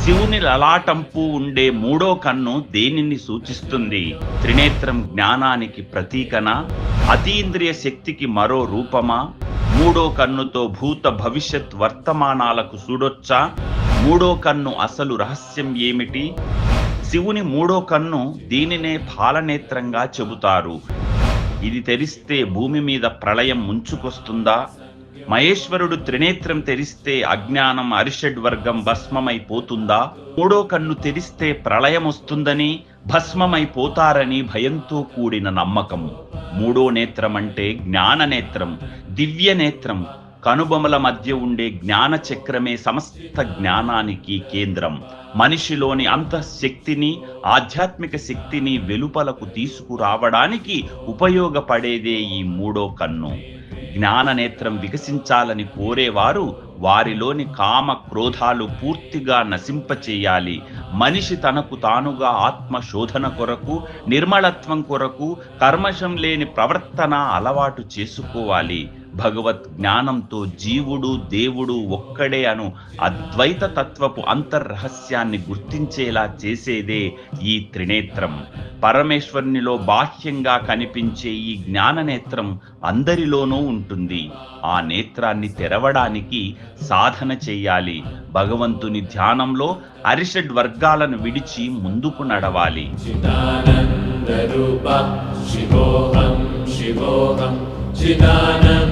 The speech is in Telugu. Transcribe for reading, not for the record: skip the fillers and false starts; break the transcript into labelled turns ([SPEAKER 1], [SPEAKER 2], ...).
[SPEAKER 1] శివుని లలాటంపు ఉండే మూడో కన్ను దేనిని సూచిస్తుంది? త్రినేత్రం జ్ఞానానికి ప్రతీకనా? అతీంద్రియ శక్తికి మరో రూపమా? మూడో కన్నుతో భూత భవిష్యత్ వర్తమానాలకు చూడొచ్చా? మూడో కన్ను అసలు రహస్యం ఏమిటి? శివుని మూడో కన్ను దీనినే పాలనేత్రంగా చెబుతారు. ఇది తెరిస్తే భూమి మీద ప్రళయం ముంచుకొస్తుందా? మహేశ్వరుడు త్రినేత్రం తెరిస్తే అజ్ఞానం అరిషడ్వర్గం భస్మమైపోతుందా? మూడో కన్ను తెరిస్తే ప్రళయం వస్తుందని, భస్మమైపోతారని భయంతో కూడిన నమ్మకము. మూడో నేత్రం అంటే జ్ఞాన నేత్రం, దివ్య నేత్రం. కనుబొమల మధ్య ఉండే జ్ఞాన చక్రమే సమస్త జ్ఞానానికి కేంద్రం. మనిషిలోని అంతఃశక్తిని, ఆధ్యాత్మిక శక్తిని వెలుపలకు తీసుకురావడానికి ఉపయోగపడేదే ఈ మూడో కన్ను. జ్ఞాన నేత్రం వికసించాలని కోరేవారు వారిలోని కామ క్రోధాలు పూర్తిగా నశింపచేయాలి. మనిషి తనకు తానుగా ఆత్మ శోధన కొరకు, నిర్మలత్వం కొరకు కర్మశం లేని ప్రవర్తన అలవాటు చేసుకోవాలి. భగవత్ జ్ఞానంతో జీవుడు దేవుడు ఒక్కడే అను అద్వైత తత్వపు అంతర్రహస్యాన్ని గుర్తించేలా చేసేదే ఈ త్రినేత్రం. పరమేశ్వరునిలో బాహ్యంగా కనిపించే ఈ జ్ఞాననేత్రం అందరిలోనూ ఉంటుంది. ఆ నేత్రాన్ని తెరవడానికి సాధన చేయాలి. భగవంతుని ధ్యానంలో అరిషడ్ వర్గాలను విడిచి ముందుకు నడవాలి.
[SPEAKER 2] చిదానంద రూప శివోహం శివోహం చిదానంద